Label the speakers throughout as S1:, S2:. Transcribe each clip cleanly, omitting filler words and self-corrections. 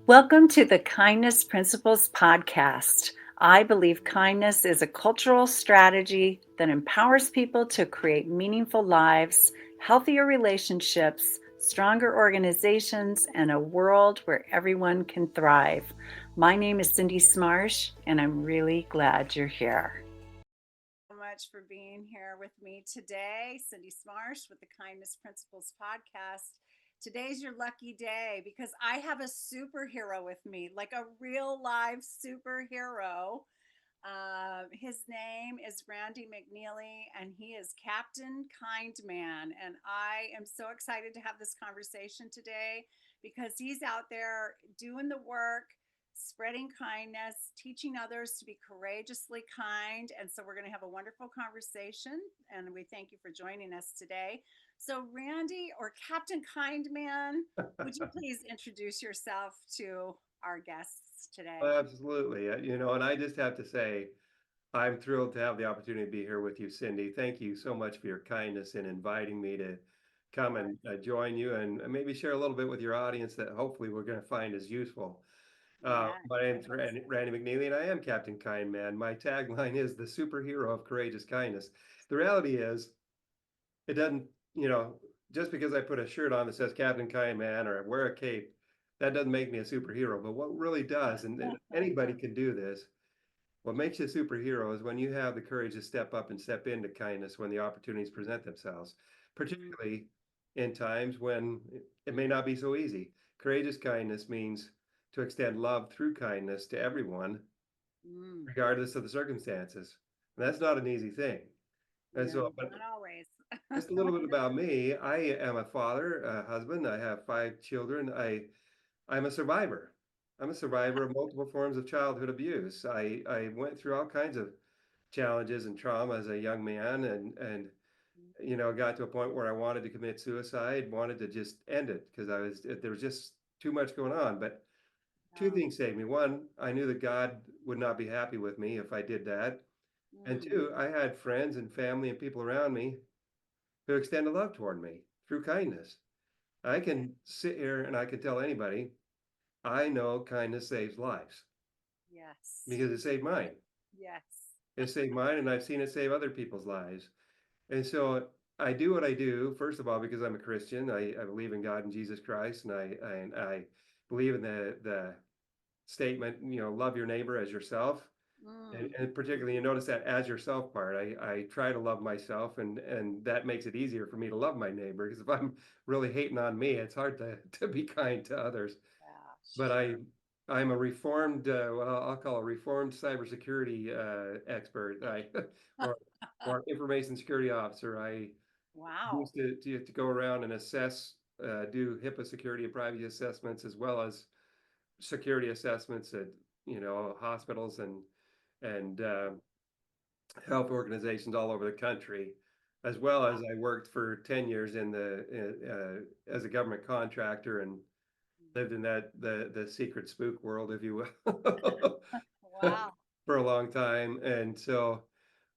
S1: Welcome to the Kindness Principles Podcast. I believe kindness is a cultural strategy that empowers people to create meaningful lives, healthier relationships, stronger organizations, and a world where everyone can thrive. My name is Cindy Smarsh, and I'm really glad you're here. Much for being here with me today. Cindy Smarsh with the Kindness Principles Podcast. Today's your lucky day because I have a superhero with me, like a real live superhero. His name is Randy McNeely, and he is Captain Kindman. And I am so excited to have this conversation today because he's out there doing the work, spreading kindness, teaching others to be courageously kind. And so we're going to have a wonderful conversation. And we thank you for joining us today. So, Randy or Captain Kindman, would you please introduce yourself to our guests today?
S2: Absolutely. And I just have to say, I'm thrilled to have the opportunity to be here with you, Cindy. Thank you so much for your kindness in inviting me to
S1: Of
S2: come
S1: course.
S2: and join you and maybe share a little bit with your audience that hopefully we're going to find as useful.
S1: Yeah,
S2: My
S1: I
S2: name's
S1: hope so.
S2: Randy McNeely, and I am Captain Kindman. My tagline is the superhero of courageous kindness. The reality is, it doesn't, you know, just because I put a shirt on that says Captain Kindman or I wear a cape, that doesn't make me a superhero. But what really does, and anybody can do this, what makes you a superhero is when you have the courage to step up and step into kindness when the opportunities present themselves,
S1: Mm,
S2: particularly in times when it may not be so easy. Courageous kindness means to extend love through kindness to everyone,
S1: mm.
S2: regardless of the circumstances. And that's not an easy thing. And
S1: No,
S2: so, but
S1: not always.
S2: just a little bit about me. I am a father, a husband. I have 5 children. I'm a survivor. I'm a survivor of multiple forms of childhood abuse. I went through all kinds of challenges and trauma as a young man, and got to a point where I wanted to commit suicide, wanted to just end it because there was just too much going on. But two
S1: Oh,
S2: things saved me. One, I knew that God would not be happy with me if I did that. And
S1: mm,
S2: two, I had friends and family and people around me who extended love toward me through kindness. I
S1: okay.
S2: can sit here and I can tell anybody, I know kindness saves lives
S1: Yes.
S2: because it saved mine.
S1: Yes.
S2: It saved mine, and I've seen it save other people's lives. And so I do what I do, first of all, because I'm a Christian. I believe in God and Jesus Christ, and I believe in the statement, love your neighbor as yourself. And,
S1: Mm,
S2: and particularly, you notice that as yourself part, I try to love myself, and that makes it easier for me to love my neighbor. Because if I'm really hating on me, it's hard to be kind to others.
S1: yeah,
S2: But
S1: sure.
S2: I'm a reformed, what I'll call a reformed cybersecurity expert. Or or information security officer. I
S1: Wow.
S2: used to go around and assess, do HIPAA security and privacy assessments as well as security assessments at hospitals and health organizations all over the country, as well as I worked for 10 years in the as a government contractor and lived in the secret spook world, if you will,
S1: Wow.
S2: for a long time. And so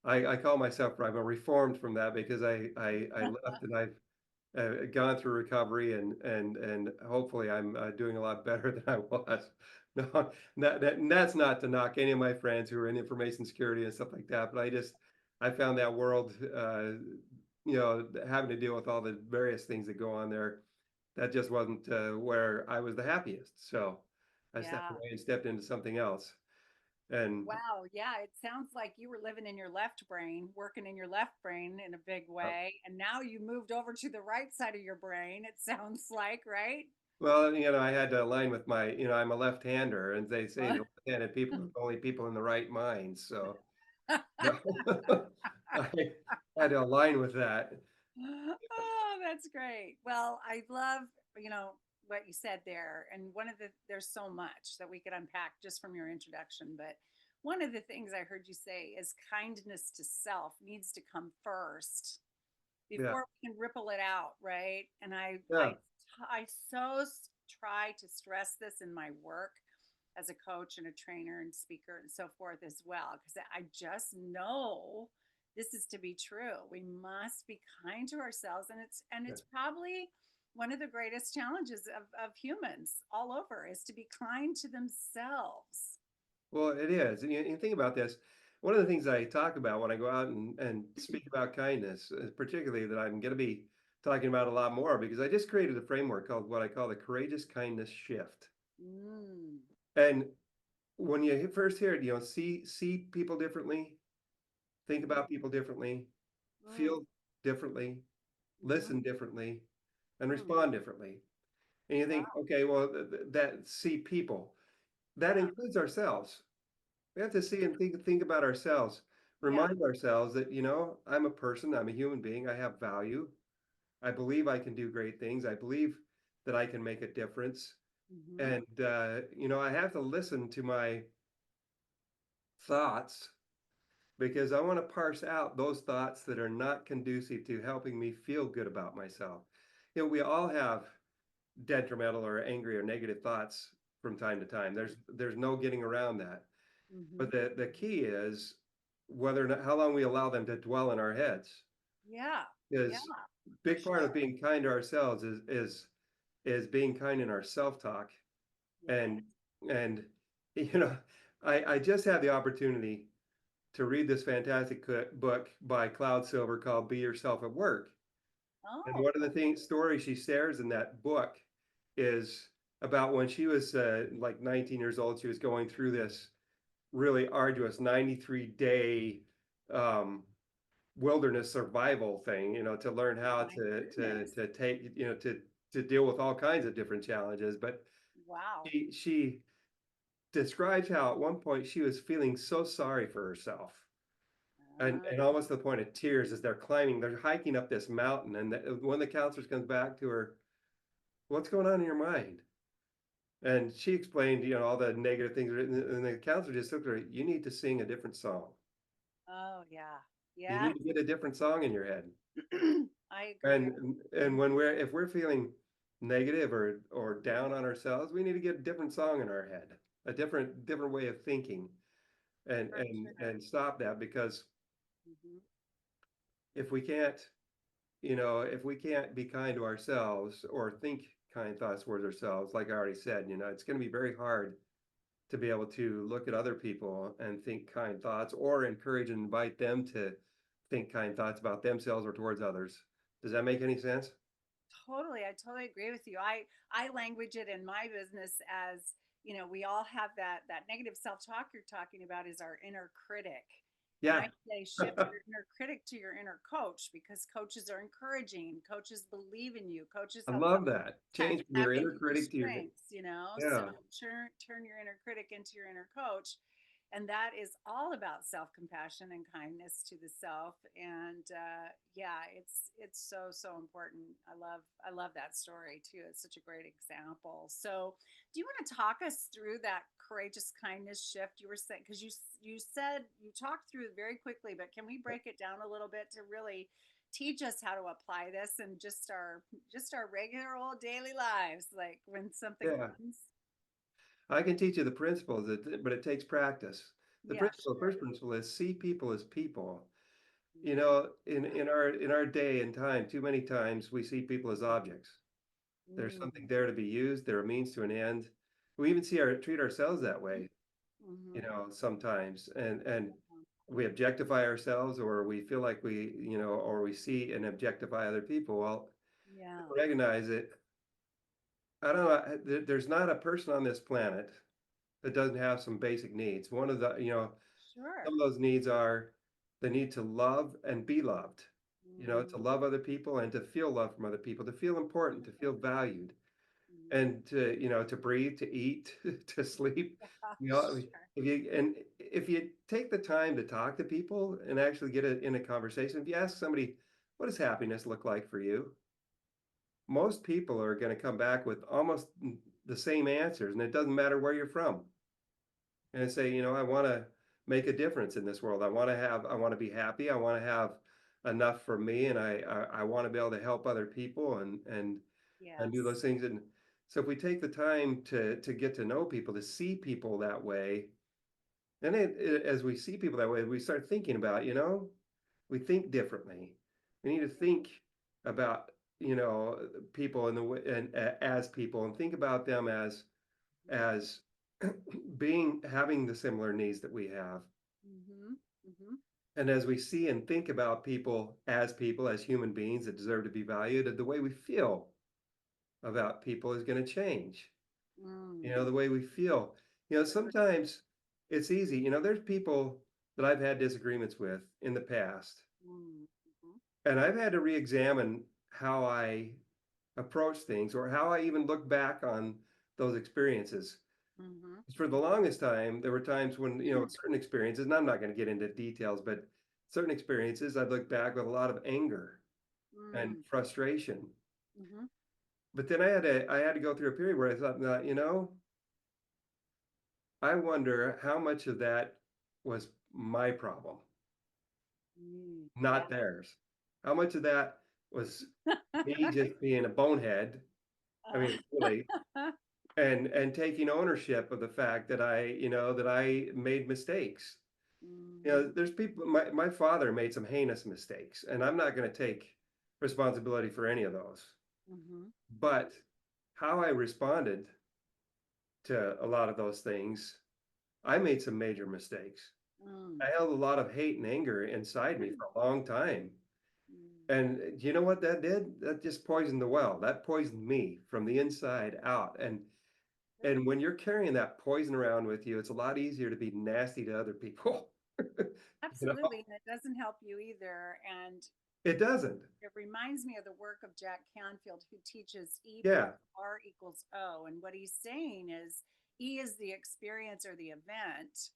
S2: I call myself, I'm a reformed from that because I left and I've gone through recovery and hopefully I'm doing a lot better than I was. No, that's not to knock any of my friends who are in information security and stuff like that, but I found that world, having to deal with all the various things that go on there, that just wasn't where I was the happiest. So I stepped
S1: Yeah.
S2: away and stepped into something else. And
S1: Wow. Yeah. It sounds like you were living in your left brain, working in your left brain in a big way. And now you moved over to the right side of your brain, it sounds like, right?
S2: well, I had to align with I'm a left-hander, and they say the left-handed people are the only people in the right mind. So no, I had to align with that.
S1: Oh, that's great. Well, I love, you know, what you said there. And there's so much that we could unpack just from your introduction. But one of the things I heard you say is kindness to self needs to come first
S2: Yeah,
S1: before we can ripple it out, right? And
S2: yeah,
S1: I so try to stress this in my work as a coach and a trainer and speaker and so forth as well, because I just know this is to be true. We must be kind to ourselves, and
S2: yeah,
S1: it's probably One of the greatest challenges of humans all over is to be kind to themselves.
S2: Well, it is. And you think about this. One of the things I talk about when I go out and speak about kindness, particularly that I'm going to be talking about a lot more because I just created a framework called what I call the courageous kindness shift.
S1: Mm,
S2: And when you first hear it, see people differently, think
S1: mm,
S2: about people differently,
S1: mm,
S2: feel differently,
S1: mm-hmm,
S2: listen differently, and
S1: mm.
S2: respond differently. And you think,
S1: Wow.
S2: okay, well, that see people, that
S1: Yeah.
S2: includes ourselves. We have to see and think about ourselves,
S1: Yeah.
S2: remind ourselves that, I'm a person, I'm a human being, I have value. I believe I can do great things. I believe that I can make a difference.
S1: Mm-hmm.
S2: And, I have to listen to my thoughts because I want to parse out those thoughts that are not conducive to helping me feel good about myself. We all have detrimental or angry or negative thoughts from time to time. There's no getting around that.
S1: Mm-hmm.
S2: But the key is whether or not how long we allow them to dwell in our heads.
S1: Yeah. Yeah.
S2: Is
S1: For
S2: big part of
S1: sure.
S2: being kind to ourselves is being kind in our self-talk.
S1: Yeah.
S2: And you know, I just had the opportunity to read this fantastic book by Cloud Silver called Be Yourself at Work. And
S1: Oh.
S2: one of the stories she shares in that book is about when she was like 19 years old. She was going through this really arduous 93-day um, wilderness survival thing, to learn how
S1: My goodness.
S2: to take, to deal with all kinds of different challenges. But
S1: Wow.
S2: she describes how at one point she was feeling so sorry for herself
S1: Ah,
S2: and almost to the point of tears as they're hiking up this mountain. And one of the counselors comes back to her, what's going on in your mind? And she explained, all the negative things. And the counselor just looked at her, you need to sing a different song.
S1: oh yeah.
S2: You
S1: Yeah.
S2: need to get a different song in your head.
S1: I agree.
S2: And when if we're feeling negative or down on ourselves, we need to get a different song in our head, a different way of thinking, and
S1: For
S2: and
S1: sure.
S2: and stop that because
S1: Mm-hmm.
S2: if we can't, if we can't be kind to ourselves or think kind thoughts towards ourselves, like I already said, it's going to be very hard to be able to look at other people and think kind thoughts or encourage and invite them to think kind thoughts about themselves or towards others. Does that make any sense?
S1: Totally. I totally agree with you. I language it in my business as, we all have that negative self-talk you're talking about is our inner critic. And
S2: Yeah.
S1: I say shift your inner critic to your inner coach because coaches are encouraging, coaches believe in you, coaches
S2: I
S1: help
S2: love that. Change from
S1: tap
S2: your inner
S1: into your
S2: critic to your
S1: strengths. So
S2: yeah.
S1: turn your inner critic into your inner coach. And that is all about self-compassion and kindness to the self. And yeah, it's so important. I love that story too. It's such a great example. So do you want to talk us through that courageous kindness shift you were saying? Because you said you talked through it very quickly, but can we break it down a little bit to really teach us how to apply this in just our regular old daily lives, like when something
S2: Yeah.
S1: comes?
S2: I can teach you the principles, but it takes practice.
S1: Yeah,
S2: First
S1: sure.
S2: principle is see people as people.
S1: Mm-hmm.
S2: In our day and time, too many times we see people as objects. There's something
S1: Mm.
S2: there to be used. They're a means to an end. We even treat ourselves that way,
S1: Mm-hmm.
S2: sometimes, and we objectify ourselves, or we feel like or we see and objectify other people. Well,
S1: Yeah,
S2: recognize it. I don't know. There's not a person on this planet that doesn't have some basic needs. One of the,
S1: sure.
S2: some of those needs are the need to love and be loved, to
S1: Mm.
S2: love other people and to feel love from other people, to feel important, to feel valued,
S1: Mm.
S2: and to breathe, to eat, to sleep.
S1: Yeah,
S2: You know,
S1: sure.
S2: if you take the time to talk to people and actually get it in a conversation, if you ask somebody, what does happiness look like for you? Most people are going to come back with almost the same answers, and it doesn't matter where you're from. And say, I want to make a difference in this world. I want to be happy. I want to have enough for me, and I want to be able to help other people and do those
S1: Yes.
S2: things. And so if we take the time to get to know people, to see people that way, then as we see people that way, we start thinking about, we think differently. We need to think about, you know, people in the way and as people, and think about them as being having the similar needs that we have.
S1: Mm-hmm. Mm-hmm.
S2: And as we see and think about people, as human beings that deserve to be valued, the way we feel about people is going to change.
S1: Mm.
S2: The way we feel. Sometimes it's easy. There's people that I've had disagreements with in the past,
S1: Mm-hmm.
S2: and I've had to re-examine how I approach things or how I even look back on those experiences.
S1: Mm-hmm.
S2: For the longest time, there were times when, certain experiences, and I'm not going to get into details, but certain experiences, I'd look back with a lot of anger and
S1: Mm.
S2: frustration.
S1: Mm-hmm.
S2: But then I had to go through a period where I thought, "No, I wonder how much of that was my problem,
S1: Mm. Yeah.
S2: not theirs. How much of that was me just being a bonehead? I mean, really, and taking ownership of the fact that I made mistakes.
S1: Mm-hmm.
S2: There's people. My father made some heinous mistakes, and I'm not going to take responsibility for any of those.
S1: Mm-hmm.
S2: But how I responded to a lot of those things, I made some major mistakes.
S1: Mm.
S2: I held a lot of hate and anger inside me for a long time.
S1: Mm.
S2: And you know what that did? That just poisoned the well. That poisoned me from the inside out. And when you're carrying that poison around with you, it's a lot easier to be nasty to other people. you know,
S1: Absolutely, and it doesn't help you either. And
S2: it doesn't.
S1: it reminds me of the work of Jack Canfield, who teaches E
S2: Yeah,
S1: plus R equals O. And what he's saying is E is the experience or the event,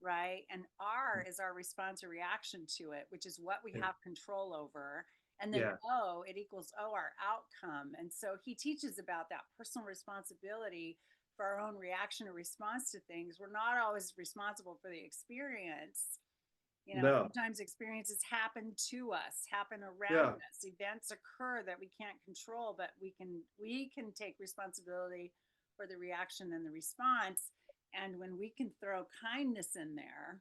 S1: right? And R is our response or reaction to it, which is what we
S2: yeah,
S1: have control over. And then
S2: yeah,
S1: O, it equals O, our outcome. And so he teaches about that personal responsibility for our own reaction or response to things. We're not always responsible for the experience.
S2: no,
S1: Sometimes experiences happen to us, happen around
S2: yeah,
S1: us. Events occur that we can't control, but we can take responsibility for the reaction and the response. And when we can throw kindness in there,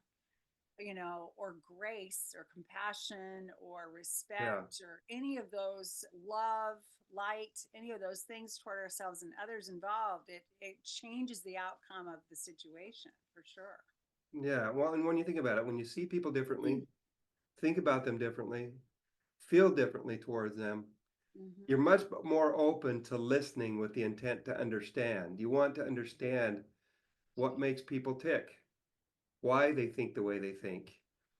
S1: or grace or compassion or
S2: yeah.
S1: respect or any of those, love, light, any of those things toward ourselves and others involved, it changes the outcome of the situation for sure.
S2: Yeah. Well, and when you think about it, when you see people differently, think about them differently, feel differently towards them, you're
S1: Mm-hmm.
S2: much more open to listening with the intent to understand. You want to understand what makes people tick, why they think the way they think,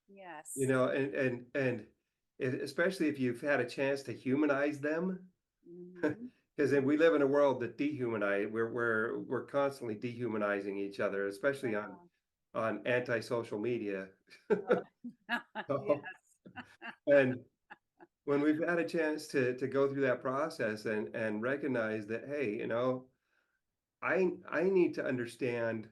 S1: Yes.
S2: and especially if you've had a chance to humanize them,
S1: Mm-hmm.
S2: because we live in a world that dehumanize. We're constantly dehumanizing each other, especially on anti-social media. So,
S1: Yes.
S2: and when we've had a chance to go through that process and recognize that, hey, I need to understand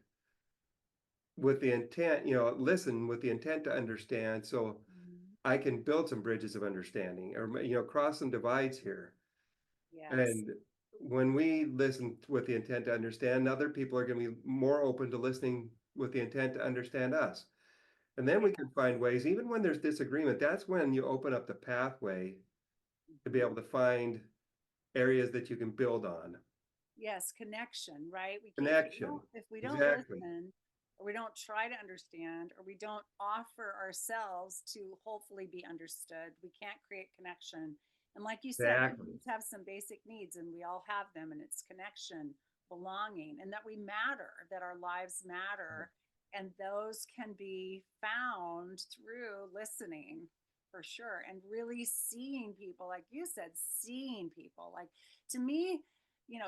S2: with the intent, listen with the intent to understand, so
S1: Mhm.
S2: I can build some bridges of understanding, or cross some divides here.
S1: Yes.
S2: And when we listen with the intent to understand, other people are going to be more open to listening with the intent to understand us. And then we
S1: Yeah.
S2: can find ways, even when there's disagreement, that's when you open up the pathway to be
S1: Mhm.
S2: able to find areas that you can build on.
S1: Yes, connection, right? We can't
S2: Connection.
S1: if we don't
S2: Exactly.
S1: listen, or we don't try to understand, or we don't offer ourselves to hopefully be understood, we can't create connection. And like you said,
S2: Exactly.
S1: humans have some basic needs and we all have them, and it's connection, belonging, and that we matter, that our lives matter. And those can be found through listening for sure, and really seeing people, like you said, seeing people. Like, to me,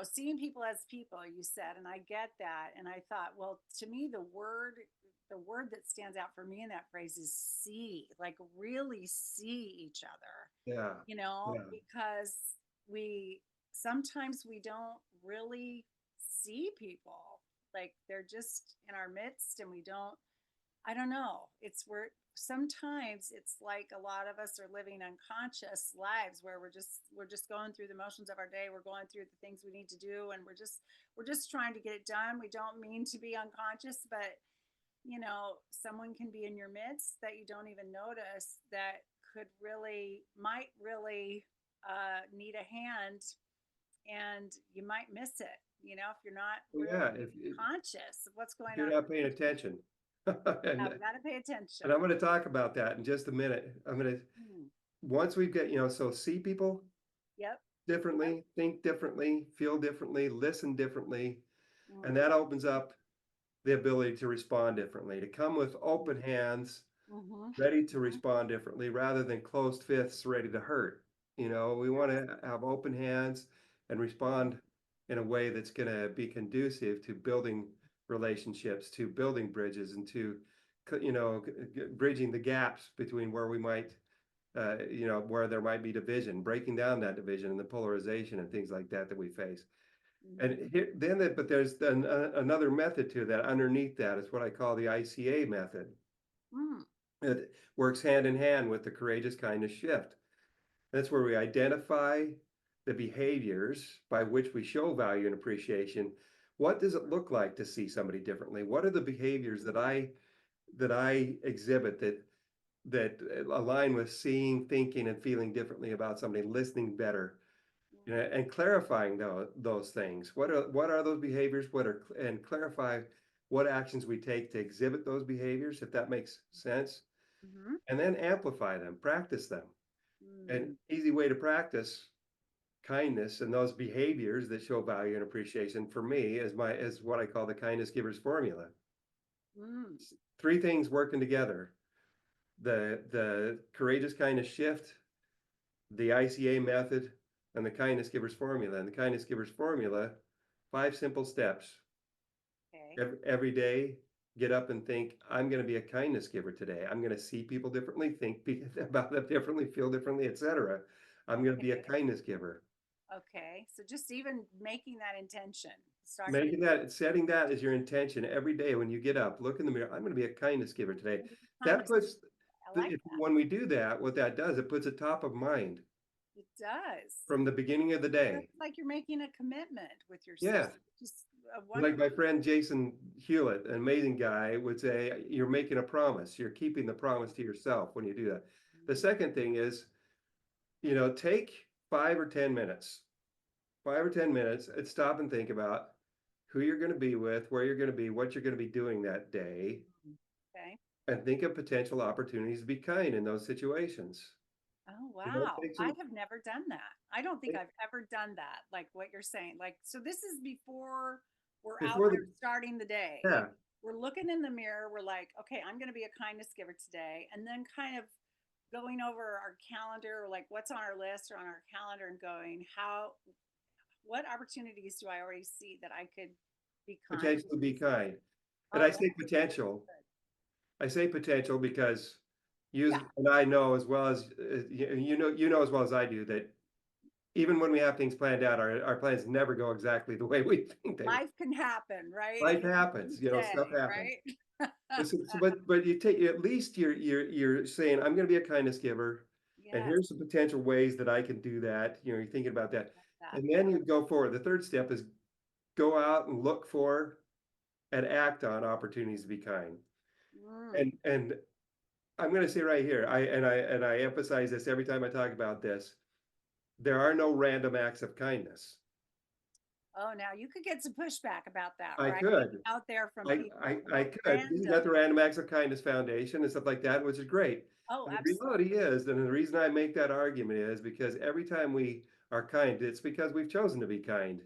S1: seeing people as people, you said, and I get that. And I thought, well, to me, the word that stands out for me in that phrase is see, like really see each other,
S2: Yeah. Yeah.
S1: because we sometimes we don't really see people, like they're just in our midst, and we don't, I don't know. It's where sometimes it's like a lot of us are living unconscious lives where we're just going through the motions of our day. We're going through the things we need to do, and we're just trying to get it done. We don't mean to be unconscious, but someone can be in your midst that you don't even notice, that might really need a hand, and you might miss it, if you're not
S2: Yeah,
S1: really conscious of what's
S2: if
S1: going
S2: you're
S1: on.
S2: not paying attention.
S1: Yeah,
S2: And
S1: we got to pay attention.
S2: I'm going to talk about that in just a minute.
S1: Mm.
S2: Once we get, so see people
S1: Yep. Yep.
S2: differently, think differently, feel differently, listen differently, and
S1: Mm.
S2: that opens up the ability to respond differently, to come with open hands,
S1: Mm-hmm.
S2: ready to respond differently rather than closed fists ready to hurt. We want to have open hands and respond in a way that's going to be conducive to building relationships, to building bridges, and to bridging the gaps between where we might where there might be division, breaking down that division and the polarization and things like that we face. And
S1: Mm-hmm.
S2: but there's another method to that. Underneath that is what I call the ICA method.
S1: Mm.
S2: It works hand in hand with the courageous kindness shift. That's where we identify the behaviors by which we show value and appreciation. What does it look like to see somebody differently? What are the behaviors that I exhibit that align with seeing, thinking, and feeling differently about somebody, listening better, and clarifying those things. What are those behaviors? And clarify what actions we take to exhibit those behaviors, if that makes sense,
S1: Mm-hmm.
S2: and then amplify them, practice them. An
S1: Mm.
S2: easy way to practice kindness and those behaviors that show value and appreciation for me is what I call the kindness givers formula.
S1: Mm.
S2: Three things working together: the courageous kindness shift, the ICA method, and the kindness givers formula. And the kindness givers formula, 5 simple steps.
S1: Okay.
S2: Every day, get up and think, I'm going to be a kindness giver today. I'm going to see people differently, think about them differently, feel differently, etc. I'm going to be a
S1: Okay.
S2: kindness giver.
S1: Okay. So just even making that intention, starting the
S2: Making that, setting that as your intention every day when you get up, look in the mirror. I'm going to be a kindness giver today. That
S1: kindness.
S2: puts,
S1: I like that.
S2: when we do that, what that does, it puts it top of mind
S1: It does.
S2: from the beginning of the day.
S1: It's like you're making a commitment with yourself.
S2: Yeah.
S1: Just a
S2: Like
S1: wonderful.
S2: my friend Jason Hewlett, an amazing guy, would say, you're making a promise. You're keeping the promise to yourself when you do that. The second thing is, take 5 or 10 minutes, 5 or 10 minutes, and stop and think about who you're going to be with, where you're going to be, what you're going to be doing that day,
S1: Okay.
S2: and think of potential opportunities to be kind in those situations.
S1: Oh,
S2: It
S1: wow.
S2: takes
S1: I
S2: some,
S1: have never done that. I don't think I've ever done that, like what you're saying. Like, so this is before we're out
S2: before
S1: there
S2: the,
S1: starting the day.
S2: yeah,
S1: We're looking in the mirror. We're like, okay, I'm going to be a kindness giver today. And then kind of going over our calendar, or like what's on our list or on our calendar, and going, what opportunities do I already see that I could be kind?
S2: potentially be kind. And
S1: Oh,
S2: I
S1: that's
S2: say potential.
S1: good.
S2: I say potential because
S1: Yeah.
S2: you and I know as well as you know as well as I do that even when we have things planned out, our plans never go exactly the way we think they.
S1: Life can happen, right?
S2: Life
S1: Any
S2: happens,
S1: day,
S2: stuff happens.
S1: right?
S2: But you take, at least you're saying, I'm going to be a kindness giver, and
S1: Yes.
S2: here's some potential ways that I can do that. You're thinking about that,
S1: That.
S2: and
S1: Yeah.
S2: then you go forward. The third step is go out and look for and act on opportunities to be kind.
S1: Mm.
S2: And I'm going to say right here, I emphasize this every time I talk about this. There are no random acts of kindness.
S1: Oh, now you could get some pushback about that,
S2: I
S1: right?
S2: could,
S1: Out there from
S2: I,
S1: people.
S2: I, I
S1: No
S2: could. Isn't
S1: random.
S2: that the Random Acts of Kindness Foundation and stuff like that, which is great.
S1: Oh,
S2: And the
S1: absolutely.
S2: reality is, and the reason I make that argument is because every time we are kind, it's because we've chosen to be kind.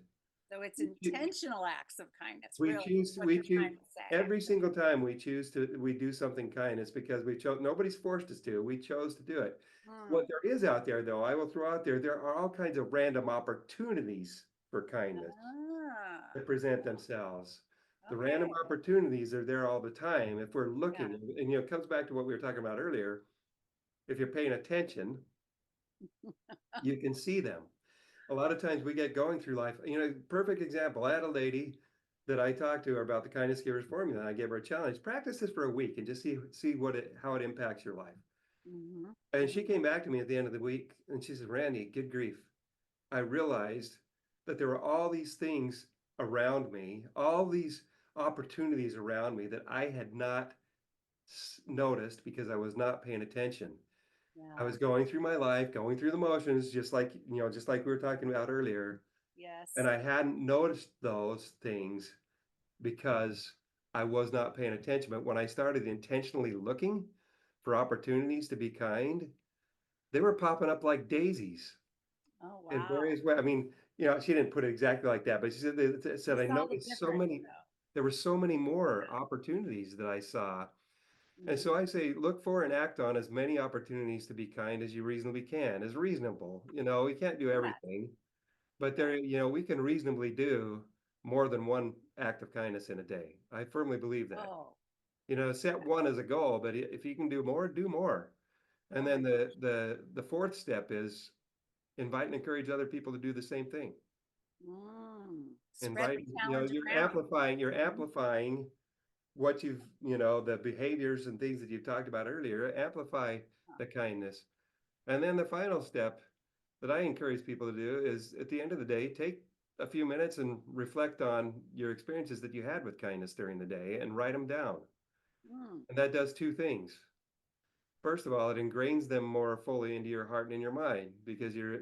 S1: So it's
S2: We choo-
S1: intentional acts of kindness,
S2: we
S1: really, is
S2: choose,
S1: what
S2: we
S1: you're
S2: choose
S1: trying to say.
S2: every single time we do something kind. It's because we chose. Nobody's forced us to. We chose to do it.
S1: Mm.
S2: What there is out there, though, I will throw out there. There are all kinds of random opportunities for kindness
S1: Ah,
S2: that present themselves. The random
S1: okay.
S2: opportunities are there all the time if we're
S1: Yeah.
S2: looking. And it comes back to what we were talking about earlier. If you're paying attention, you can see them. A lot of times we get going through life. Perfect example. I had a lady that I talked to her about the kindness givers formula. And I gave her a challenge. Practice this for a week and just see how it impacts your life.
S1: Mm-hmm.
S2: And she came back to me at the end of the week and she said, Randy, good grief. I realized that there were all these things around me, all these opportunities around me that I had not noticed because I was not paying attention. I
S1: Yeah.
S2: was going through my life, going through the motions, just like we were talking about earlier. And
S1: Yes.
S2: I hadn't noticed those things because I was not paying attention. But when I started intentionally looking for opportunities to be kind, they were popping up like daisies
S1: Oh,
S2: in
S1: wow.
S2: various ways. I mean, she didn't put it exactly like that, but she said,
S1: You
S2: I
S1: saw the
S2: noticed
S1: difference, though.
S2: there were so many more opportunities that I saw. And so
S1: Hmm.
S2: I say, look for and act on as many opportunities to be kind as you reasonably can, as reasonable. We can't do
S1: Yes.
S2: everything, but
S1: Yes.
S2: we can reasonably do more than one act of kindness in a day. I firmly believe that.
S1: Oh,
S2: Set one as a goal, but if you can do more, do more. And
S1: oh
S2: then
S1: my
S2: the fourth step is invite and encourage other people to do the same thing.
S1: Spread
S2: Invite,
S1: the challenge around.
S2: you're
S1: Mhm.
S2: amplifying what the behaviors and things that you talked about earlier, amplify the kindness. And then the final step that I encourage people to do is at the end of the day, take a few minutes and reflect on your experiences that you had with kindness during the day and write them down.
S1: Mm,
S2: And that does two things. First of all, it ingrains them more fully into your heart and in your mind because
S1: yeah.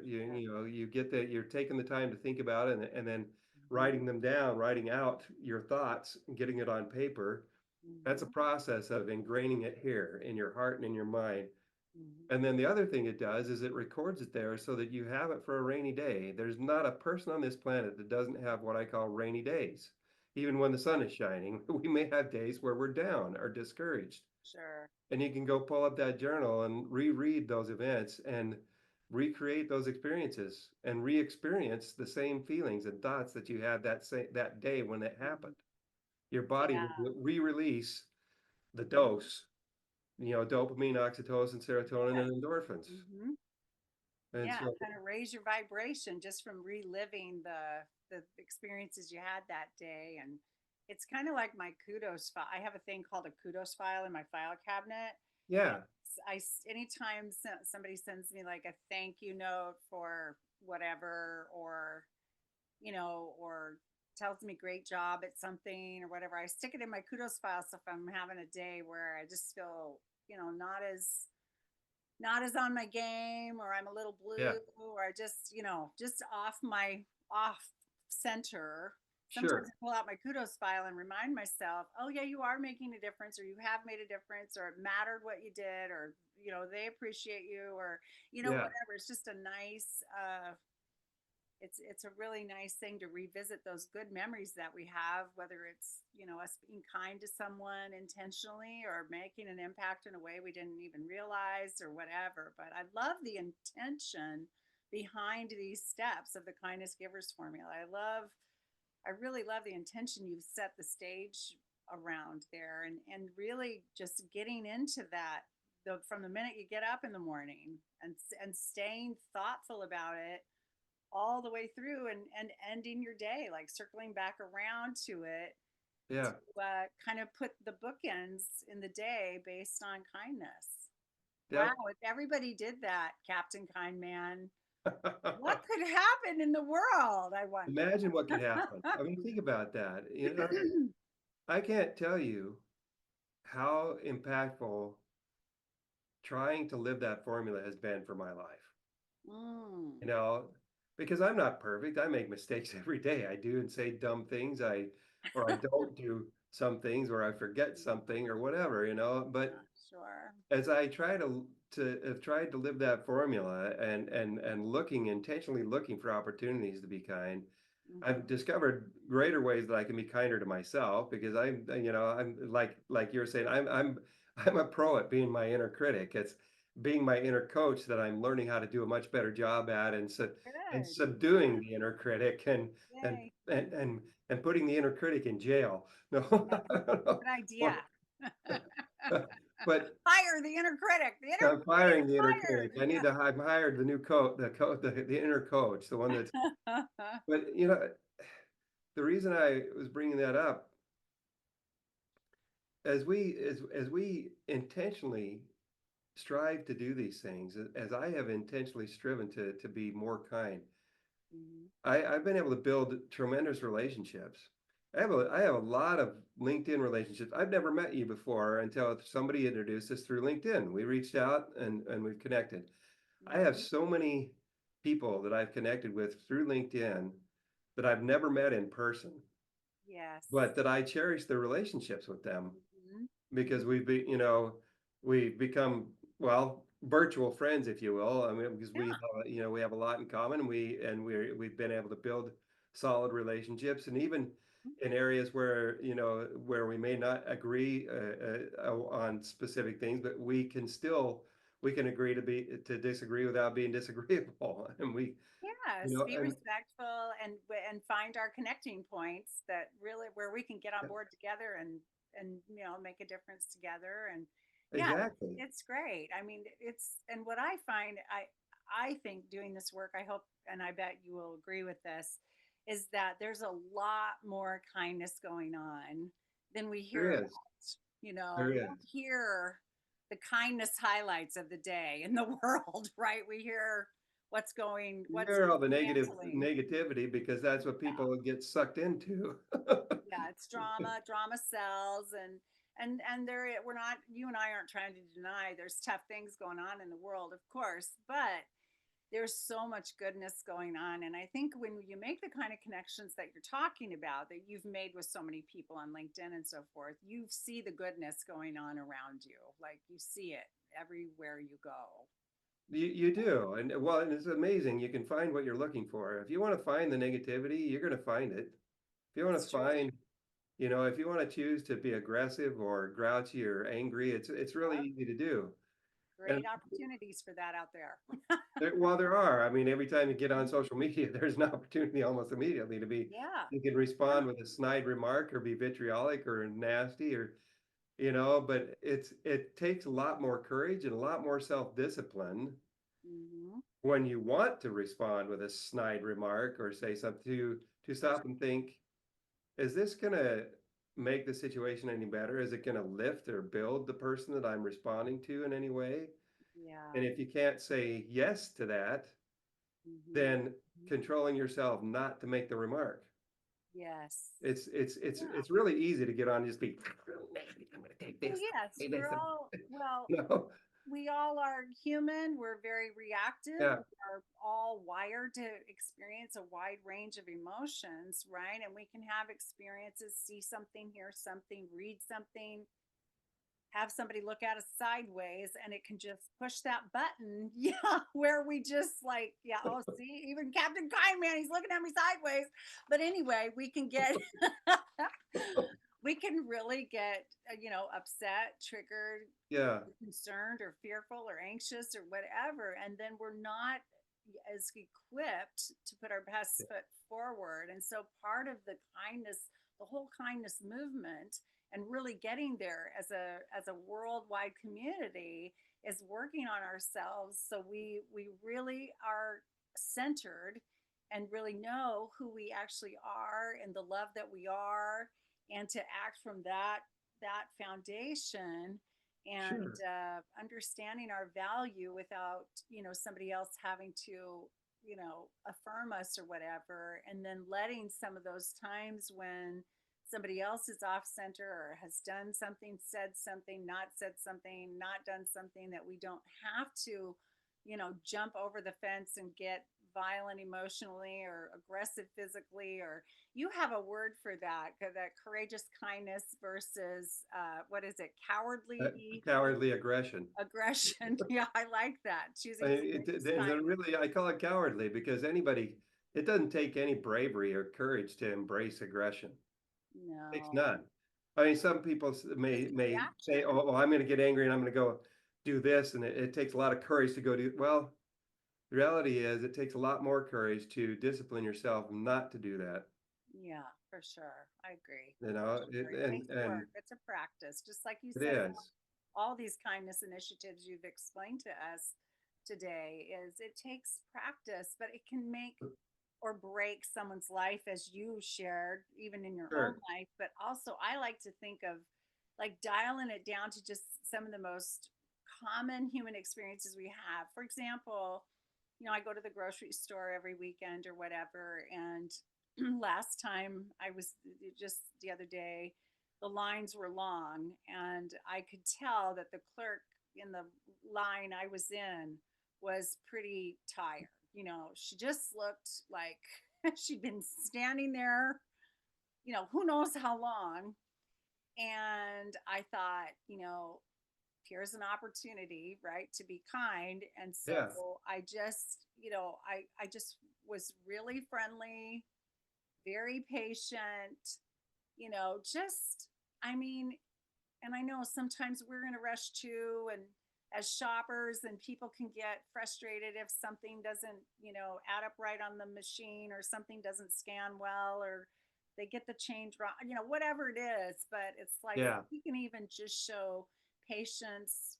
S2: you get that you're taking the time to think about it and then
S1: Mhm.
S2: writing them down, writing out your thoughts and getting it on paper. That's a
S1: Mhm.
S2: process of ingraining it here in your heart and in your mind.
S1: Mhm.
S2: And then the other thing it does is it records it there so that you have it for a rainy day. There's not a person on this planet that doesn't have what I call rainy days. Even when the sun is shining, we may have days where we're down or discouraged.
S1: Sure.
S2: And you can go pull up that journal and reread those events and recreate those experiences and re-experience the same feelings and thoughts that you had that day when it
S1: Mhm.
S2: happened. Your body
S1: Yeah.
S2: will re-release the
S1: Mhm.
S2: dose, dopamine, oxytocin, serotonin,
S1: Yes.
S2: and endorphins.
S1: Mhm.
S2: And
S1: Yeah,
S2: so,
S1: kind of raise your vibration just from reliving the experiences you had that day. And it's kind of like my kudos file. I have a thing called a kudos file in my file cabinet. And
S2: yeah,
S1: anytime somebody sends me like a thank you note for whatever, or tells me great job at something or whatever, I stick it in my kudos file. So if I'm having a day where I just feel, not as on my game, or I'm a little
S2: yeah,
S1: blue, or I just, just off center. Sometimes
S2: sure.
S1: I pull out my kudos file and remind myself, oh yeah, you are making a difference, or you have made a difference, or it mattered what you did, or they appreciate you, or
S2: Yeah,
S1: whatever. It's just a nice it's a really nice thing to revisit those good memories that we have, whether it's us being kind to someone intentionally, or making an impact in a way we didn't even realize, or whatever. But I love the intention behind these steps of the kindness givers formula. I really love the intention you've set the stage around there, and really just getting into that, from the minute you get up in the morning, and staying thoughtful about it all the way through, and ending your day, like circling back around to it,
S2: yeah,
S1: to kind of put the bookends in the day based on kindness. Wow,
S2: yep.
S1: if everybody did that, Captain Kindman, what could happen in the world, I wonder?
S2: Imagine what could happen. I mean, think about that. I can't tell you how impactful trying to live that formula has been for my life.
S1: Mm,
S2: You know, because I'm not perfect. I make mistakes every day. I do and say dumb things. Or I don't do some things, or I forget something or whatever. But
S1: sure.
S2: as I try to have tried to live that formula and intentionally looking for opportunities to be kind, I've
S1: Hmm.
S2: discovered greater ways that I can be kinder to myself because I'm like you're saying, I'm a pro at being my inner critic. It's being my inner coach that I'm learning how to do a much better job at, and
S1: Good.
S2: subduing the inner critic and
S1: Yay.
S2: and and and putting the inner critic in jail. No,
S1: Yes.
S2: I don't know.
S1: Good idea.
S2: But
S1: Fire the inner critic. The inner
S2: I'm
S1: critic
S2: firing the inner critic.
S1: is
S2: I've hired the new the inner coach, the one that's,
S1: fired.
S2: but the reason I was bringing that up, as we intentionally strive to do these things, as I have intentionally striven to be more kind,
S1: Mhm.
S2: I've been able to build tremendous relationships. I have a lot of LinkedIn relationships. I've never met you before until somebody introduced us through LinkedIn. We reached out and we've connected. I have
S1: Mhm.
S2: so many people that I've connected with through LinkedIn that I've never met in person,
S1: Yes.
S2: but that I cherish the relationships with them
S1: Mhm.
S2: because
S1: Mhm.
S2: we've become, well, virtual friends, if you will. I mean, because
S1: Yeah.
S2: we have a lot in common, and we've been able to build solid relationships, and even in areas where where we may not agree on specific things, but we can agree to disagree without being disagreeable, and we
S1: Yes, be
S2: and
S1: respectful and find our connecting points that really where we can get on board together and make a difference together. And yeah,
S2: exactly.
S1: it's great. I mean, it's and what I find I think doing this work, I hope and I bet you will agree with this, is that there's a lot more kindness going on than we
S2: There
S1: hear
S2: is,
S1: about. You know,
S2: there
S1: we
S2: is.
S1: don't hear the kindness highlights of the day in the world, right? We hear
S2: You
S1: what's
S2: hear all the
S1: dismantling.
S2: negativity because that's what
S1: Yeah,
S2: people get sucked into.
S1: yeah, it's drama sells, and we're not, you and I aren't trying to deny there's tough things going on in the world, of course, but there's so much goodness going on. And I think when you make the kind of connections that you're talking about that you've made with so many people on LinkedIn and so forth, you see the goodness going on around you, like you see it everywhere you go.
S2: You do, and well, and it's amazing. You can find what you're looking for. If you want to find the negativity, you're going to find it. If you want
S1: It's
S2: to
S1: true.
S2: find, if you want to choose to be aggressive or grouchy or angry, it's really
S1: Yep.
S2: easy to do. And
S1: Great opportunities for that out there.
S2: there are. I mean, every time you get on social media, there's an opportunity almost immediately to be.
S1: Yeah.
S2: You can
S1: Yeah.
S2: respond with a snide remark or be vitriolic or nasty or but it takes a lot more courage and a lot more self-discipline
S1: Hmm.
S2: when you want to respond with a snide remark or say something to stop and think, is this going to make the situation any better? Is it going to lift or build the person that I'm responding to in any way?
S1: Yeah.
S2: And if you can't say yes to that,
S1: Hmm.
S2: then controlling yourself not to make the remark.
S1: Yes. Yeah.
S2: It's really easy to get on and just be I'm going to take
S1: Well,
S2: this,
S1: yes,
S2: say this,
S1: we're all, well,
S2: no,
S1: we all are human. We're very reactive.
S2: yeah,
S1: We are all wired to experience a wide range of emotions, right? And we can have experiences, see something, hear something, read something, have somebody look at us sideways, and it can just push that button. Yeah, where we just like, yeah, oh, see, even Captain Kindman, he's looking at me sideways. But anyway, we can get we can really get upset, triggered,
S2: yeah,
S1: concerned or fearful or anxious or whatever, and then we're not as equipped to put our best foot forward. And so part of the kindness, the whole kindness movement, and really getting there as a worldwide community, is working on ourselves so we really are centered and really know who we actually are and the love that we are, and to act from that foundation, and
S2: sure,
S1: understanding our value without somebody else having to affirm us or whatever, and then letting some of those times when somebody else is off center or has done something, said something, not said something, not done something, that we don't have to jump over the fence and get violent emotionally or aggressive physically. Or you have a word for that courageous kindness versus what is it, cowardly
S2: cowardly aggression.
S1: aggression. Yeah, I like that, choosing courageous kindness.
S2: Really, I call it cowardly because it doesn't take any bravery or courage to embrace aggression. It takes
S1: No,
S2: none. I mean, some people
S1: just a
S2: may say,
S1: reaction.
S2: "Oh, I'm going to get angry and I'm going to go do this," and it takes a lot of courage to go do. Well, the reality is, it takes a lot more courage to discipline yourself not to do that.
S1: Yeah, for sure, I agree,
S2: You
S1: for
S2: know,
S1: sure. It takes
S2: and
S1: work, it's a practice, just like you
S2: it
S1: said.
S2: is
S1: All these kindness initiatives you've explained to us today, is it takes practice, but it can make or break someone's life, as you shared, even in your own
S2: sure.
S1: life. But also, I like to think of like dialing it down to just some of the most common human experiences we have. For example, I go to the grocery store every weekend or whatever, and last time I was just the other day, the lines were long, and I could tell that the clerk in the line I was in was pretty tired. She just looked like she'd been standing there, who knows how long. And I thought, here's an opportunity, right, to be kind. And so
S2: Yeah.
S1: I just, I just was really friendly, very patient, just, I mean, and I know sometimes we're in a rush too, and as shoppers, and people can get frustrated if something doesn't, add up right on the machine, or something doesn't scan well, or they get the change wrong, whatever it is. But it's like
S2: Yeah.
S1: we can even just show patience,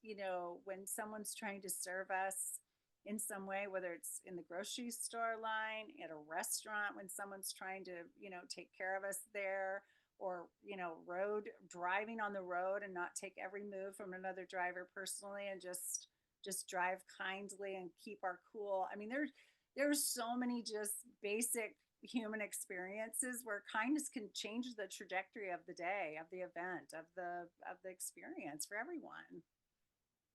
S1: when someone's trying to serve us in some way, whether it's in the grocery store line, at a restaurant, when someone's trying to, take care of us there, or road driving on the road and not take every move from another driver personally, and just drive kindly and keep our cool. I mean, there's so many just basic human experiences where kindness can change the trajectory of the day, of the event, of the experience for everyone.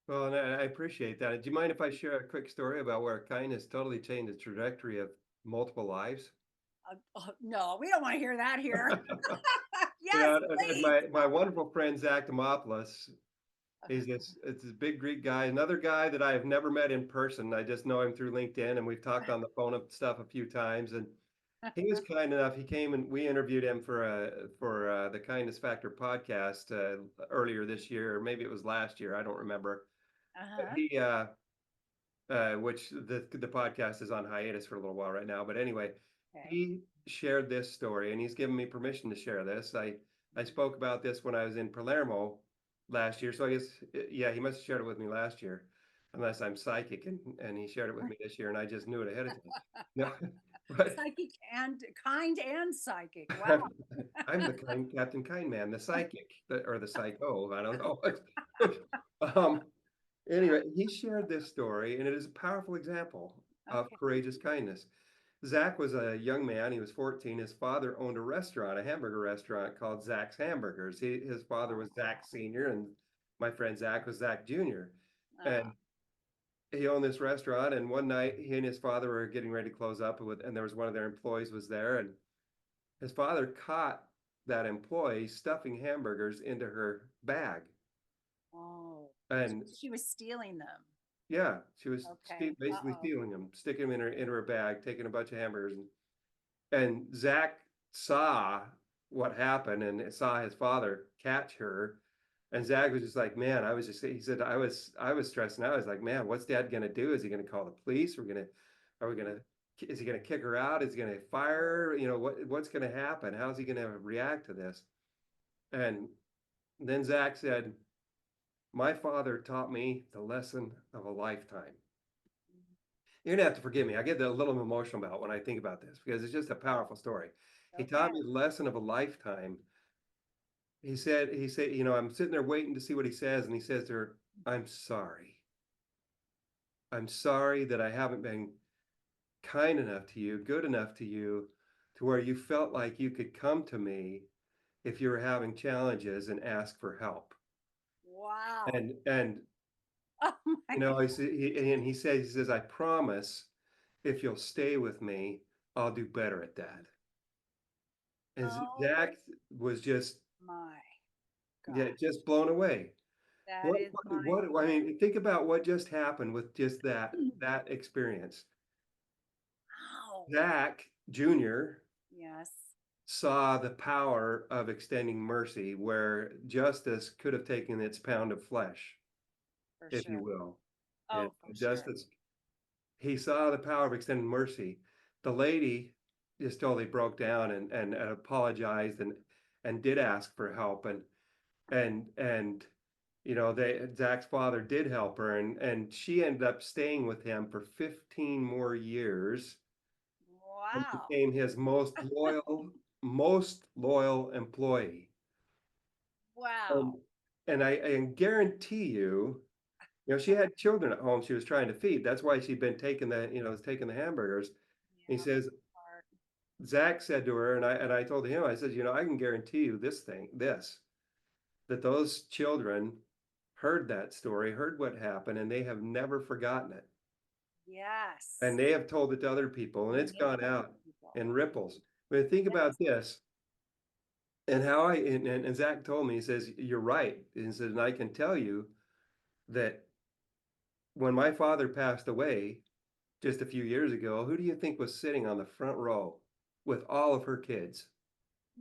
S2: Well, and I appreciate that. Do you mind if I share a quick story about where kindness totally changed the trajectory of multiple lives?
S1: No, we don't want to hear that here. Yes,
S2: Yeah, and
S1: please.
S2: my wonderful friend Zach Demopoulos, he's
S1: Uh-huh.
S2: this big Greek guy, another guy that I have never met in person. I just know him through LinkedIn, and we've talked on the phone and stuff a few times. And he was kind enough. He came and we interviewed him for the Kindness Factor podcast earlier this year, or maybe it was last year. I don't remember. But
S1: Uh-huh.
S2: which the podcast is on hiatus for a little while right now. But anyway,
S1: Okay.
S2: he shared this story, and he's given me permission to share this. I spoke about this when I was in Palermo last year, so I guess yeah, he must have shared it with me last year, unless I'm psychic and he shared it with me this year, and I just knew it ahead of time. No, but
S1: Psychic and kind and psychic. Wow.
S2: I'm the Captain Kindman, the psychic, or the psycho. I don't know. um, Anyway, he shared this story, and it is a powerful example of
S1: Okay.
S2: courageous kindness. Zach was a young man. He was 14. His father owned a restaurant, a hamburger restaurant called Zach's Hamburgers. His father was Zach Sr., and my friend Zach was Zach Jr.
S1: Oh,
S2: And he owned this restaurant. And one night, he and his father were getting ready to close up, and there was one of their employees was there, and his father caught that employee stuffing hamburgers into her bag.
S1: oh.
S2: And
S1: She was stealing them.
S2: yeah, she was
S1: Okay.
S2: basically
S1: Uh-oh.
S2: stealing them, sticking them in her bag, taking a bunch of hamburgers, and Zach saw what happened and saw his father catch her, and Zach was just like, man, I was just he said I was stressing out. I was like, man, what's Dad gonna do? Is he gonna call the police? Are we gonna is he gonna kick her out? Is he gonna fire her? You know what's gonna happen? How's he gonna react to this? And then Zach said, my father taught me the lesson of a lifetime. You're gonna have to forgive me. I get a little emotional about when I think about this because it's just a powerful story. He
S1: Okay.
S2: taught me the lesson of a lifetime. He said, I'm sitting there waiting to see what he says, and he says to her, I'm sorry. I'm sorry that I haven't been kind enough to you, good enough to you, to where you felt like you could come to me if you were having challenges and ask for help.
S1: Wow.
S2: And
S1: Oh my.
S2: he says, I promise if you'll stay with me, I'll do better at that. And
S1: Oh
S2: Zach was just,
S1: my
S2: yeah,
S1: gosh.
S2: just blown away.
S1: That is mind
S2: I
S1: blowing.
S2: mean, think about what just happened with just that experience.
S1: Wow.
S2: Zach Jr.
S1: Yes,
S2: saw the power of extending mercy where justice could have taken its pound of flesh,
S1: for
S2: if you
S1: sure.
S2: will. And
S1: Oh, for sure.
S2: justice, he saw the power of extending mercy. The lady just totally broke down and apologized and did ask for help and Zach's father did help her and she ended up staying with him for 15 more years and
S1: Wow.
S2: became his most loyal employee. And
S1: Wow.
S2: and I guarantee you, she had children at home she was trying to feed. That's why she'd been taking the hamburgers. He
S1: Yeah,
S2: says,
S1: part.
S2: Zach said to her, and I told him, I said, you know, I can guarantee you that those children heard that story, heard what happened, and they have never forgotten it.
S1: Yes.
S2: And they have told it to other people, and
S1: And
S2: it's
S1: they
S2: gone
S1: told
S2: out
S1: people.
S2: in ripples. But think about
S1: Yes.
S2: this, and how and Zach told me, he says, you're right. He said, and I can tell you that when my father passed away just a few years ago, who do you think was sitting on the front row with all of her kids?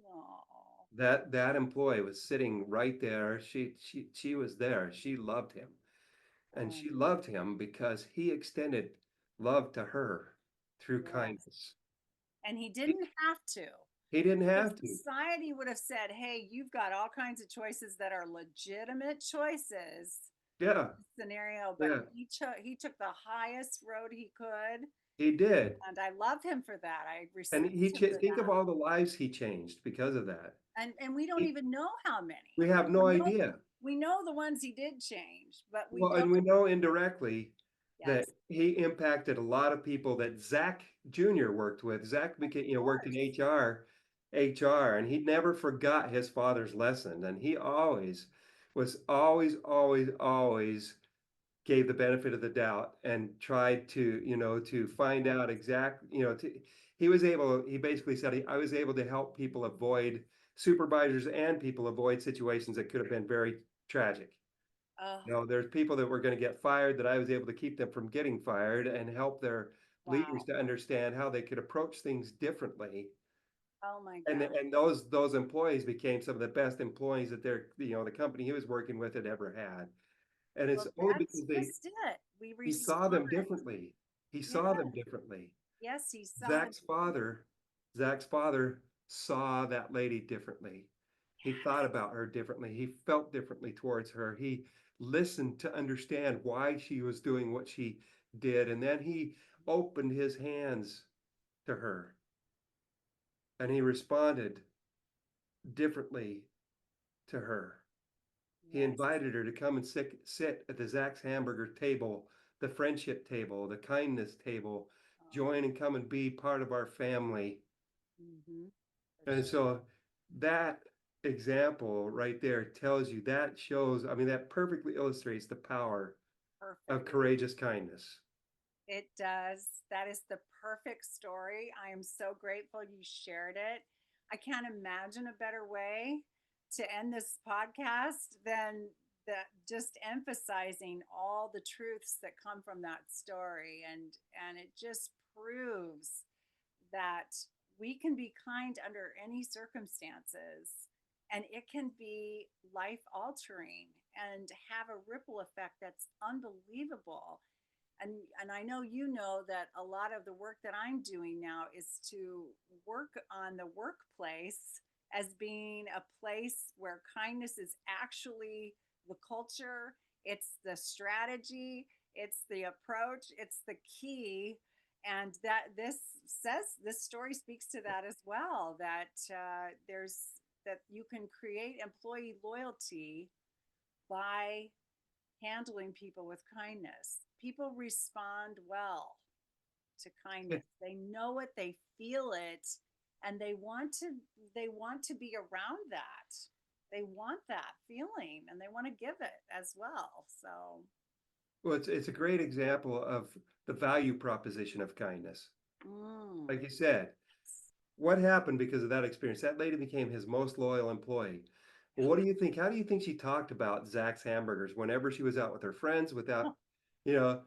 S1: Oh,
S2: That employee was sitting right there. She was there. She loved him. And
S1: oh,
S2: she loved him because he extended love to her through
S1: yes.
S2: kindness.
S1: And he
S2: He,
S1: didn't have to.
S2: he didn't
S1: Because
S2: have to.
S1: society would have said, hey, you've got all kinds of choices that are legitimate choices in
S2: Yeah,
S1: this scenario, but
S2: yeah.
S1: he took the highest road he could.
S2: He did.
S1: And I love him for that. I
S2: And
S1: respect him for
S2: think of
S1: that.
S2: all the lives he changed because of that.
S1: And we don't
S2: He,
S1: even know how many.
S2: we have
S1: We
S2: no
S1: know
S2: idea.
S1: we know the ones he did change, but we
S2: Well,
S1: don't.
S2: and we know indirectly that
S1: Yes,
S2: he impacted a lot of people that Zach Jr. worked with. Zach
S1: of
S2: became, worked in
S1: course.
S2: HR, and he never forgot his father's lesson. And he always gave the benefit of the doubt and tried to, to find
S1: Yeah.
S2: out exact, he basically said, I was able to help people avoid supervisors and people avoid situations that could have been very tragic.
S1: Oh,
S2: There's people that were going to get fired that I was able to keep them from getting fired and help their leaders
S1: wow.
S2: to understand how they could approach things differently.
S1: Oh my
S2: And
S1: God.
S2: those employees became some of the best employees that the company he was working with had ever had. And it's
S1: Well,
S2: only
S1: that's
S2: because
S1: just it. We
S2: he saw them
S1: respond.
S2: differently. He
S1: Yeah.
S2: saw them differently.
S1: Yes, he saw it.
S2: Zach's father, Zach's father saw that lady differently. He thought about her differently. He felt differently towards her. He listened to understand why she was doing what she did. And then he opened his hands to her and he responded differently to her. He
S1: Yes.
S2: invited her to come and sit at the Zach's hamburger table, the friendship table, the kindness table,
S1: Oh,
S2: join and come and be part of our family.
S1: for
S2: And
S1: sure.
S2: so that example right there tells you, that shows, I mean, that perfectly illustrates the power of
S1: Perfectly.
S2: courageous kindness.
S1: It does. That is the perfect story. I am so grateful you shared it. I can't imagine a better way to end this podcast than that, just emphasizing all the truths that come from that story, and it just proves that we can be kind under any circumstances, and it can be life altering and have a ripple effect that's unbelievable. And I know you know that a lot of the work that I'm doing now is to work on the workplace as being a place where kindness is actually the culture, it's the strategy, it's the approach, it's the key. And that this story speaks to that as well, that there's that you can create employee loyalty by handling people with kindness. People respond well to kindness.
S2: It,
S1: They know it, they feel it, and they want to be around that. They want that feeling and they want to give it as well. So,
S2: well, it's a great example of the value proposition of kindness.
S1: mm,
S2: Like you said, what happened because of that experience? That lady became his most loyal employee. Well, what do you think? How do you think she talked about Zach's hamburgers whenever she was out with her friends? Without,
S1: oh
S2: you know,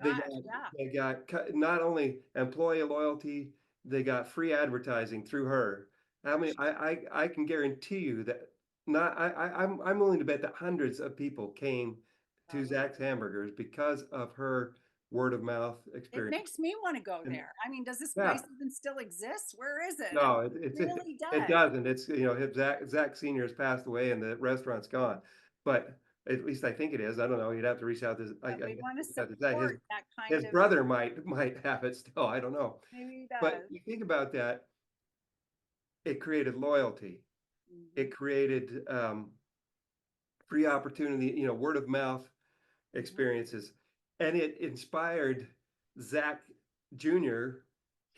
S2: they got
S1: gosh, yeah,
S2: not only employee loyalty, they got free advertising through her. How
S1: for
S2: many?
S1: sure.
S2: I can guarantee you that not. I'm willing to bet that hundreds of people came to
S1: Probably.
S2: Zach's hamburgers because of her word of mouth
S1: It
S2: experience.
S1: makes me want to go
S2: And
S1: there. I mean, does this
S2: yeah,
S1: place even still exist? Where is it? I
S2: no,
S1: mean, it really
S2: it
S1: does.
S2: doesn't. It's, Zach Senior has passed away and the restaurant's gone, but at least I think it is. I don't know. You'd have to reach out to I
S1: But we
S2: guess
S1: want to
S2: reach out to Zach.
S1: support that
S2: His
S1: kind of,
S2: brother might have it still. I don't know.
S1: maybe he
S2: But
S1: does.
S2: you think about that, it created loyalty.
S1: Hmm.
S2: It created free opportunity. Word of mouth
S1: Hmm.
S2: experiences, and it inspired Zach Jr.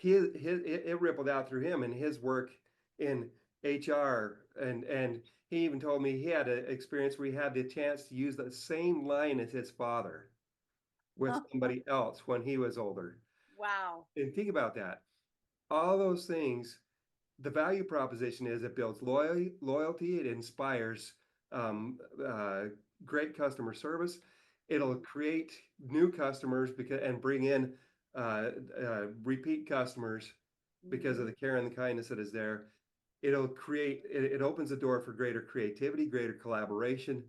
S2: it rippled out through him and his work in HR, and he even told me he had an experience where he had the chance to use the same line as his father with somebody else when he was older.
S1: Wow.
S2: And think about that. All those things, the value proposition is it builds loyalty, it inspires um, uh, great customer service. It'll create new customers because and bring in repeat customers because of
S1: Mhm.
S2: the care and the kindness that is there. It opens the door for greater creativity, greater collaboration,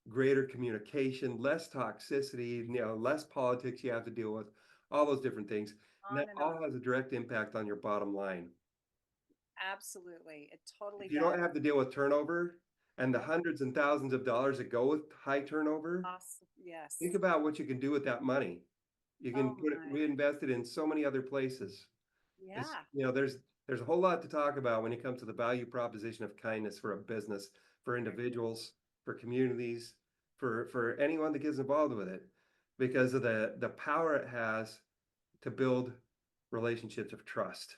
S2: greater communication, less toxicity, less politics you have to deal with, all those different things. And that
S1: On and
S2: all
S1: on.
S2: has a direct impact on your bottom line.
S1: Absolutely. It totally
S2: If you
S1: does.
S2: don't have to deal with turnover and the
S1: Yep.
S2: hundreds and thousands of dollars that go with high turnover,
S1: Awesome.
S2: think
S1: Yes.
S2: about what you can do with that money. You can
S1: Oh
S2: put it
S1: my.
S2: reinvest it in so many other places. It's,
S1: Yeah.
S2: there's a whole lot to talk about when it comes to the value proposition of kindness for a business, for individuals, for communities, for anyone that gets involved with it, because of the power it has to build relationships of trust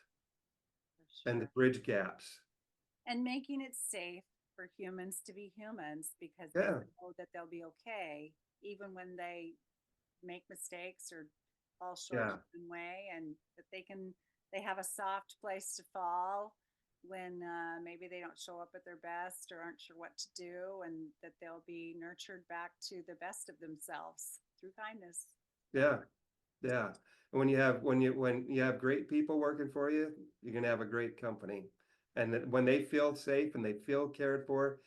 S1: For
S2: and to
S1: sure.
S2: bridge gaps.
S1: And making it safe for humans to be humans because they
S2: Yeah,
S1: know that they'll be okay even when they make mistakes or fall short
S2: yeah,
S1: in one way, and that they have a soft place to fall when maybe they don't show up at their best or aren't sure what to do, and that they'll be nurtured back to the best of themselves through kindness. So
S2: yeah, yeah. And when you have great people working for you, you're gonna have a great company. And when they feel safe and they feel cared for,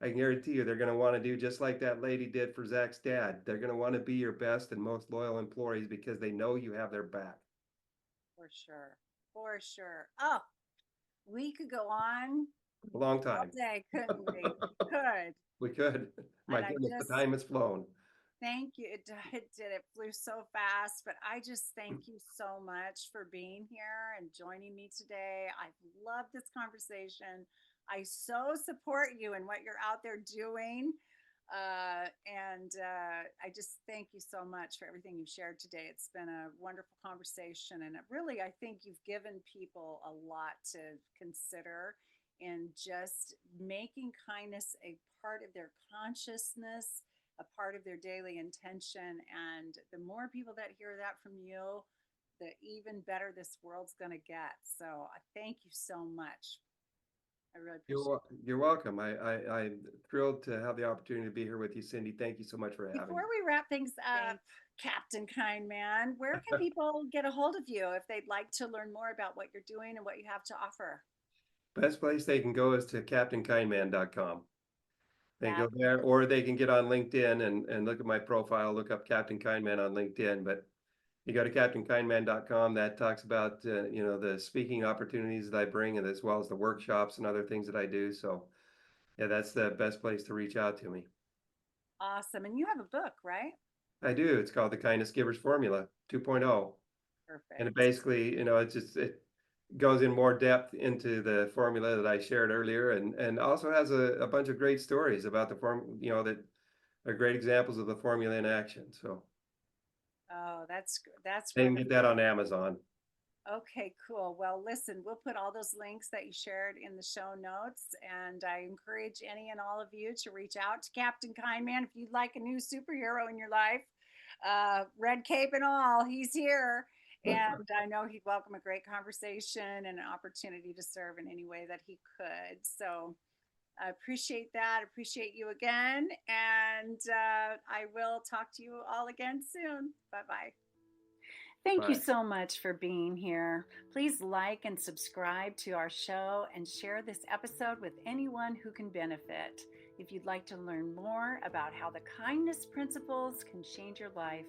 S2: I can guarantee you they're going to want to do just like that lady did for Zach's dad. They're going to want to be your best and most loyal employees because they know you have their back.
S1: for sure, for sure. Oh, we could go on
S2: A long
S1: all
S2: time.
S1: day, couldn't we? We could.
S2: We could. My
S1: And I
S2: goodness, the
S1: just
S2: time has flown.
S1: thank you. It did. It flew so fast, but I just thank you so much for being here and joining me today. I've loved this conversation. I so support you and what you're out there doing. I just thank you so much for everything you've shared today. It's been a wonderful conversation. And really, I think you've given people a lot to consider in just making kindness a part of their consciousness, a part of their daily intention. And the more people that hear that from you, the even better this world's going to get. So I thank you so much. I really appreciate it.
S2: You're welcome. I'm thrilled to have the opportunity to be here with you, Cindy. Thank you so much for having
S1: Before
S2: me.
S1: we wrap things up, Captain Kindman, where can people get a hold of you if they'd like to learn more about what you're doing and what you have to offer?
S2: Best place they can go is to captainkindman.com. They
S1: That
S2: go there, or they can get on LinkedIn and look at my profile, look up Captain Kindman on LinkedIn. But you go to captainkindman.com, that talks about the speaking opportunities that I bring, and as well as the workshops and other things that I do. So yeah, that's the best place to reach out to me.
S1: awesome. And you have a book, right?
S2: I do. It's called the Kindness Givers Formula 2.0. And it
S1: Perfect.
S2: basically, it goes in more depth into the formula that I shared earlier, and also has a bunch of great stories about the that are great examples of the formula in action. So
S1: Oh, that's
S2: they can get that
S1: wonderful.
S2: on Amazon.
S1: Okay, cool. Well, listen, we'll put all those links that you shared in the show notes. And I encourage any and all of you to reach out to Captain Kindman if you'd like a new superhero in your life. Red cape and all, he's here. And I know he'd welcome a great conversation and an opportunity to serve in any way that he could. So I appreciate that. Appreciate you again. And I will talk to you all again soon. Bye bye. Thank you
S2: Bye.
S1: so much for being here. Please like and subscribe to our show and share this episode with anyone who can benefit. If you'd like to learn more about how the kindness principles can change your life,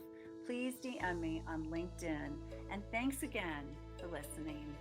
S1: please DM me on LinkedIn. And thanks again for listening.